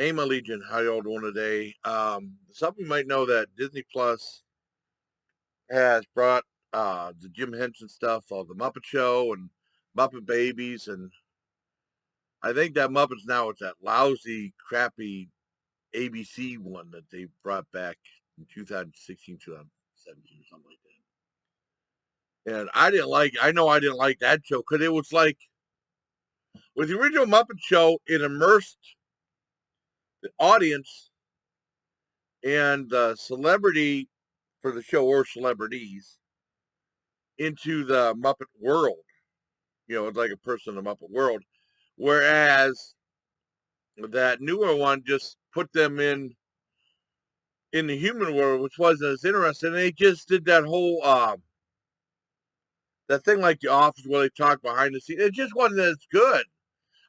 Hey, my Legion, how y'all doing today? Some of you might know that Disney Plus has brought the Jim Henson stuff of the Muppet Show and Muppet Babies, and I think that Muppets now is that lousy, crappy ABC one that they brought back in 2016, 2017, or something like that. And I know I didn't like that show because it was like, with the original Muppet Show, it immersed the audience and the celebrity for the show or celebrities into the Muppet world. It's like a person in the Muppet world. Whereas that newer one just put them in the human world, which wasn't as interesting. And they just did that whole that thing like The Office where they talk behind the scenes. It just wasn't as good.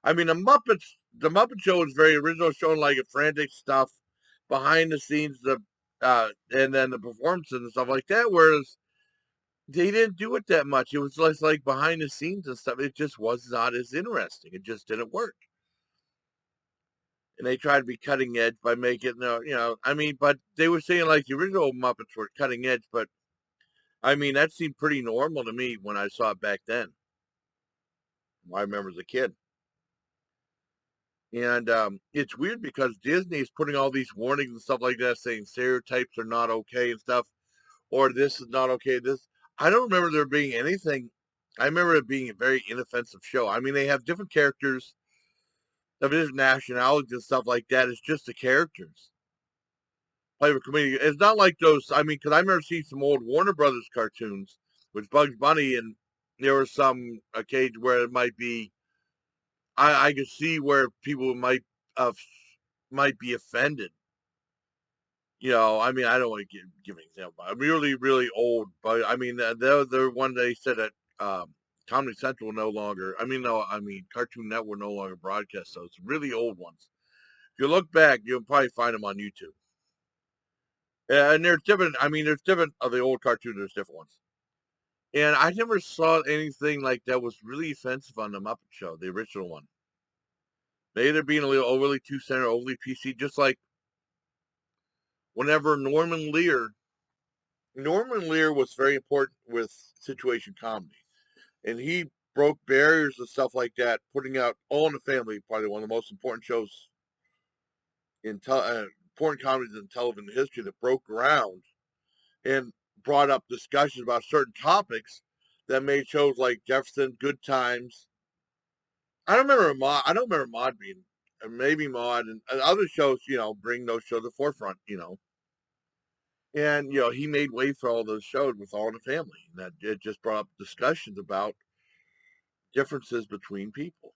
I mean, the Muppet Show was very original, showing like a frantic stuff behind the scenes, and then the performances and stuff like that. Whereas they didn't do it that much. It was less like behind the scenes and stuff. It just was not as interesting. It just didn't work. And they tried to be cutting edge by making but they were saying like the original Muppets were cutting edge, but I mean that seemed pretty normal to me when I saw it back then. I remember as a kid. And it's weird because Disney is putting all these warnings and stuff like that, saying stereotypes are not okay and stuff, or this is not okay. I don't remember there being anything. I remember it being a very inoffensive show. I mean, they have different characters of different nationalities and stuff like that. It's just the characters. Private comedian. It's not like those. I mean, because I remember seeing some old Warner Brothers cartoons with Bugs Bunny, and there was some occasion where it might be. I could see where people uh, might be offended. I mean, I don't want to give an example. I'm really, really old, but I mean, the one they said that Comedy Central no longer. I mean, no, I mean Cartoon Network no longer broadcasts those really old ones. If you look back, you'll probably find them on YouTube. And there's different. I mean, there's different of the old cartoons. There's different ones. And I never saw anything like that was really offensive on the Muppet Show, the original one. Maybe they're being a little overly too center, overly PC, just like whenever Norman Lear was very important with situation comedy, and he broke barriers and stuff like that, putting out All in the Family, probably one of the most important shows important comedies in television history that broke ground and brought up discussions about certain topics that made shows like Jefferson, Good Times. I don't remember Maude being, maybe Maude and other shows. Bring those shows to the forefront. And he made way for all those shows with All in the Family, and that it just brought up discussions about differences between people.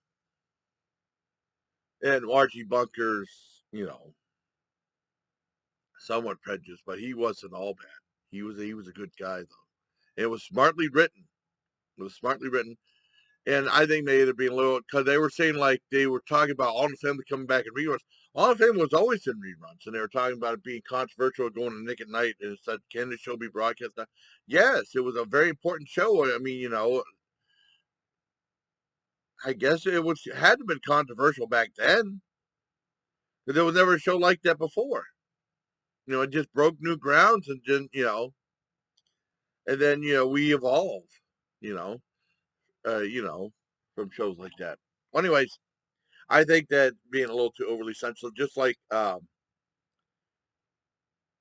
And Archie Bunker's, somewhat prejudiced, but he wasn't all bad. He was a good guy though. And it was smartly written. It was smartly written, and I think they had been a little because they were saying like they were talking about All in the Family coming back in reruns. All in the Family was always in reruns, and they were talking about it being controversial, going to Nick at Night, and it said, "Can the show be broadcast now?" Yes, it was a very important show. I mean, I guess it had to have been controversial back then because there was never a show like that before. It just broke new grounds and then and then we evolve. You know, from shows like that. Well, anyways, I think that being a little too overly sensitive, just like they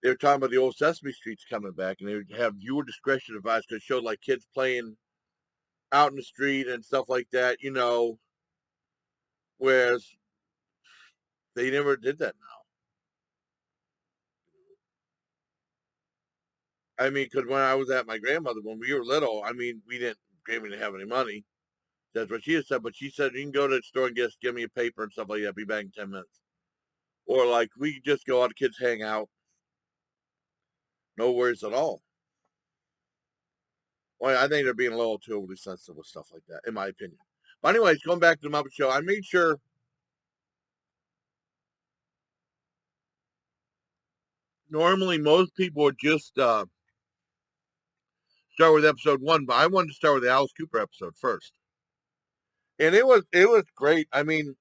were talking about the old Sesame Street's coming back, and they would have viewer discretion advised because it showed like kids playing out in the street and stuff like that. Whereas they never did that now. I mean, because when I was at my grandmother when we were little, I mean, Grammy didn't have any money. That's what she had said, but she said you can go to the store and give me a paper and stuff like that. Be back in 10 minutes. Or like we could just go out, the kids hang out, no worries at all. Well, I think they're being a little too overly sensitive with stuff like that, in my opinion. But anyways, going back to the Muppet Show, I made sure normally most people would just start with episode one, but I wanted to start with the Alice Cooper episode first. And it was great. I mean,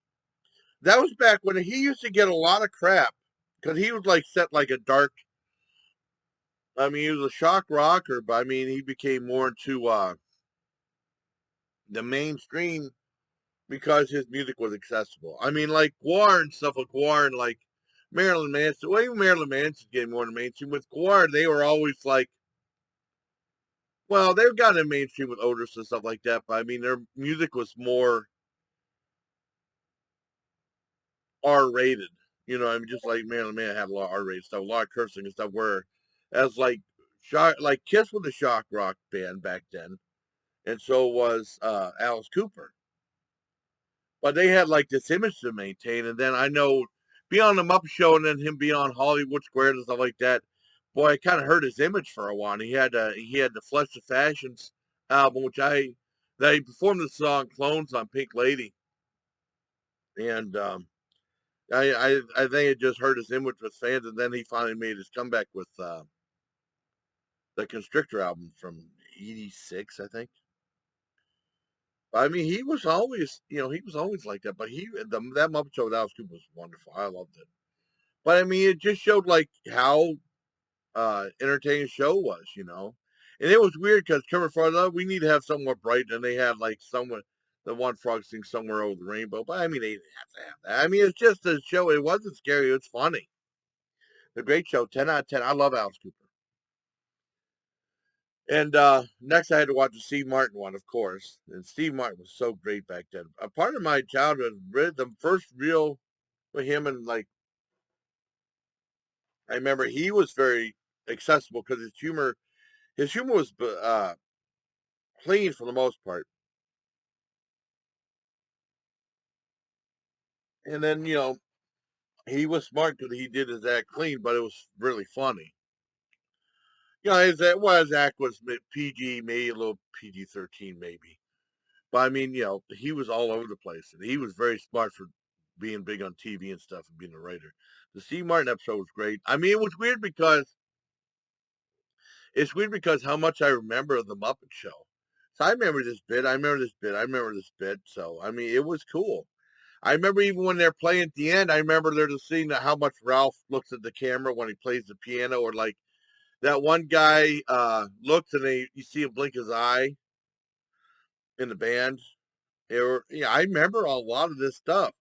that was back when he used to get a lot of crap because he was like set like a dark. I mean, he was a shock rocker, but I mean, he became more into the mainstream because his music was accessible. I mean, like Guar and stuff like Guar and like Marilyn Manson. Well, even Marilyn Manson getting more in the mainstream. With Guar, they were always like, well, they've gotten in mainstream with Otis and stuff like that, but I mean, their music was more R rated. You know, I mean, just like Marilyn Manson had a lot of R rated stuff, a lot of cursing and stuff. Where as like shock, like Kiss was a shock rock band back then, and so was Alice Cooper. But they had like this image to maintain. And then I know be on the Muppet Show and then him be on Hollywood Squares and stuff like that. Boy, it kind of hurt his image for a while. He had the Flesh of Fashions album, which that he performed the song "Clones" on Pink Lady, and I think it just hurt his image with fans. And then he finally made his comeback with the Constrictor album from '86, I think. I mean, he was always, he was always like that. But that Muppet Show with Alice Cooper was wonderful. I loved it. But I mean, it just showed like how entertaining the show was. And it was weird because Kermit Frog, oh, we need to have something more bright, and they had like someone, the one frog sing somewhere over the rainbow. But I mean, they didn't have to have that. I mean, it's just a show. It wasn't scary. It was funny. A great show. 10 out of 10. I love Alice Cooper. And next, I had to watch the Steve Martin one, of course. And Steve Martin was so great back then. A part of my childhood, the first real with him, and like I remember he was very accessible because his humor was clean for the most part. And then he was smart because he did his act clean, but it was really funny. His act was PG, maybe a little PG-13, maybe. But I mean, he was all over the place, and he was very smart for being big on TV and stuff and being a writer. The Steve Martin episode was great. I mean, it's weird because how much I remember of the Muppet Show. So I remember this bit. I remember this bit. I remember this bit. So I mean, it was cool. I remember even when they're playing at the end. I remember there's a scene that how much Ralph looks at the camera when he plays the piano, or like that one guy looks and you see him blink his eye in the band. Yeah, I remember a lot of this stuff.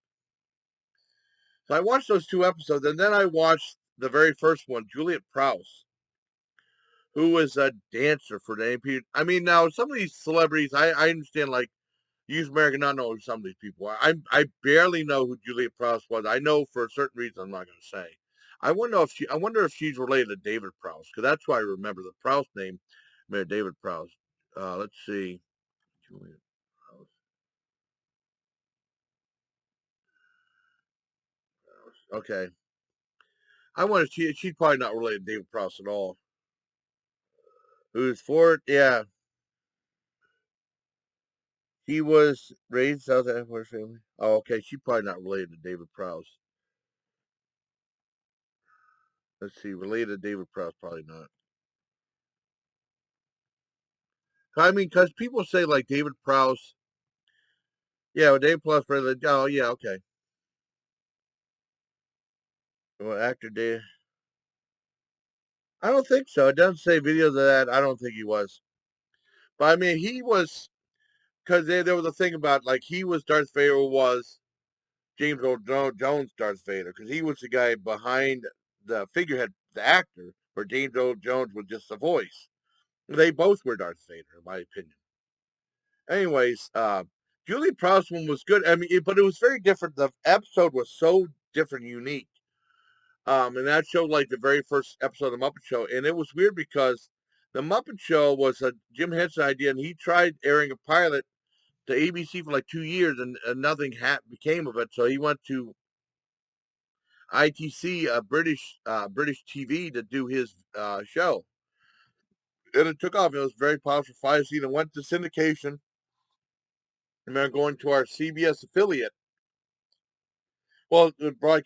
So I watched those two episodes, and then I watched the very first one, Juliet Prowse, who was a dancer for the AP. I mean, now some of these celebrities, I understand, like, use American not know who some of these people are. I barely know who Juliet Prowse was. I know for a certain reason I'm not going to say. I wonder if she's related to David Prowse, because that's why I remember the Prowse name, David Prowse. Let's see, Juliet Prowse. Okay, I wonder she's probably not related to David Prowse at all. Who's for it? Yeah, he was raised South African family. Oh, okay. She's probably not related to David Prowse. Let's see. Related to David Prowse, probably not. I mean, because people say like David Prowse. Yeah, well, David Prowse, oh, yeah, okay. Well, actor Dave. I don't think so. It doesn't say videos of that. I don't think he was. But I mean, he was, because there was a thing about like he was Darth Vader, was James Earl Jones Darth Vader, because he was the guy behind the figurehead, the actor, where James Earl Jones was just the voice. They both were Darth Vader, in my opinion. Anyways, Julie Prowse one was good. I mean, but it was very different. The episode was so different, unique. And that showed like the very first episode of the Muppet Show, and it was weird because the Muppet Show was a Jim Henson idea, and he tried airing a pilot to ABC for like 2 years, and nothing became of it. So he went to ITC, British TV, to do his show, and it took off. It was very popular for 5 seasons. It went to syndication, and then going to our CBS affiliate. Well, it was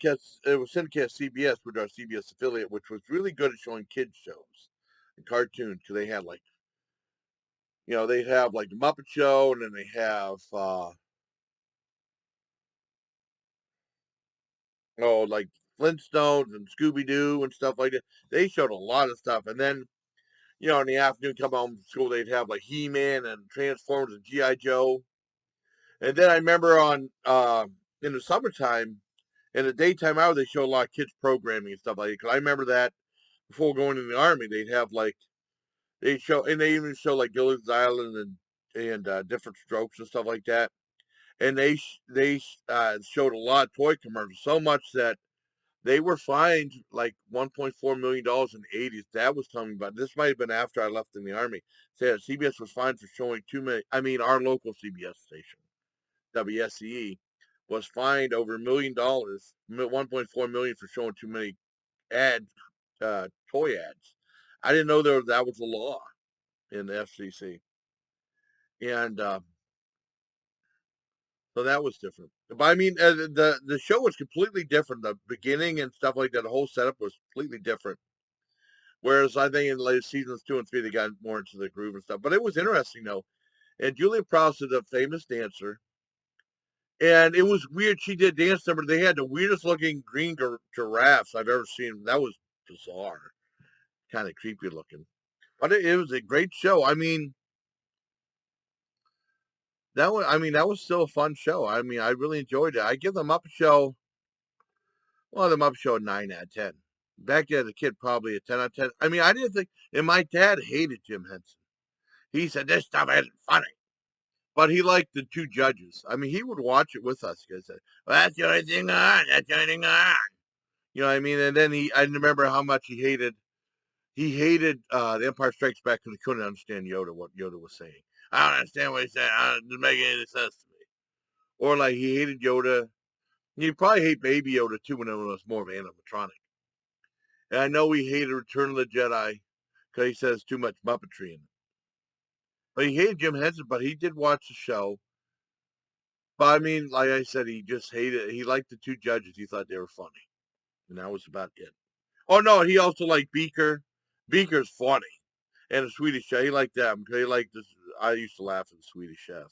syndicated CBS, which our CBS affiliate, which was really good at showing kids shows and cartoons, because they had like, they have like the Muppet Show, and then they have Oh, like Flintstones and Scooby Doo and stuff like that. They showed a lot of stuff, and then in the afternoon, come home from school, they'd have like He-Man and Transformers and GI Joe. And then I remember on in the summertime, in the daytime hour, they show a lot of kids programming and stuff like that. Cause I remember that before going in the army, they'd have like they even show like Gilligan's Island and different strokes and stuff like that. And they showed a lot of toy commercials, so much that they were fined like $1.4 million in the 80s. That was coming, but this might have been after I left in the army. Said CBS was fined for showing too many. I mean, our local CBS station, WSCE, was fined over $1 million, 1.4 million for showing too many ads, toy ads. I didn't know that was a law in the FCC, and so that was different. But I mean, the show was completely different. The beginning and stuff like that, the whole setup was completely different. Whereas I think in later seasons 2 and 3, they got more into the groove and stuff. But it was interesting though. And Julia Prowse is a famous dancer. And it was weird. She did dance number. They had the weirdest looking green giraffes I've ever seen. That was bizarre, kind of creepy looking. But it was a great show. I mean, that was still a fun show. I mean, I really enjoyed it. I give the Muppet Show, well, the Muppet Show a 9 out of 10. Back then, as a kid, probably a 10 out of 10. I mean, I didn't think, and my dad hated Jim Henson. He said this stuff isn't funny. But he liked the two judges. I mean, he would watch it with us because well, that's the only thing on. That's the only thing on. You know what I mean? And then I remember how much he hated. He hated The Empire Strikes Back because he couldn't understand what Yoda was saying. I don't understand what he said. It doesn't make any sense to me. Or like he hated Yoda. He'd probably hate Baby Yoda too when it was more of animatronic. And I know he hated Return of the Jedi because he says too much Muppetry in it. But he hated Jim Henson, but he did watch the show. But I mean, like I said, he just hated. He liked the two judges. He thought they were funny, and that was about it. Oh no, he also liked Beaker. Beaker's funny, and the Swedish Chef. He liked them. He liked this. I used to laugh at the Swedish Chef.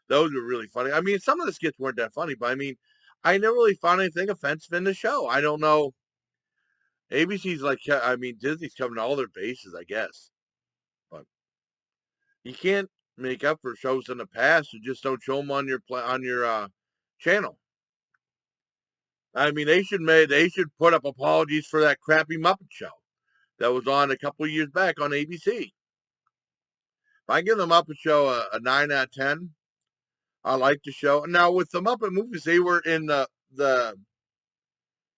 Those were really funny. I mean, some of the skits weren't that funny, but I mean, I never really found anything offensive in the show. I don't know. ABC's like, I mean, Disney's covering all their bases, I guess, but you can't make up for shows in the past. You just don't show them on your channel. I mean, they should put up apologies for that crappy Muppet Show that was on a couple of years back on ABC. If I give the Muppet Show a 9 out of 10, I like the show. Now with the Muppet movies, they were in the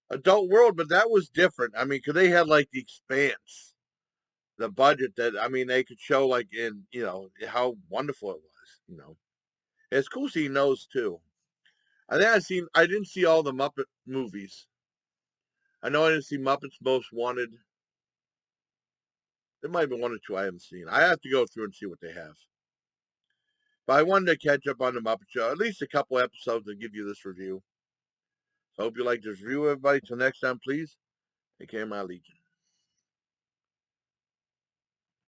adult world, but that was different. I mean, because they had like the Expanse, the budget that I mean they could show like in how wonderful it was. It's cool seeing those too. I didn't see all the Muppet movies. I know I didn't see Muppets Most Wanted. There might be one or two I haven't seen. I have to go through and see what they have. But I wanted to catch up on the Muppet Show, at least a couple episodes, and give you this review. So I hope you like this review, everybody. Till next time, please take care of my legion.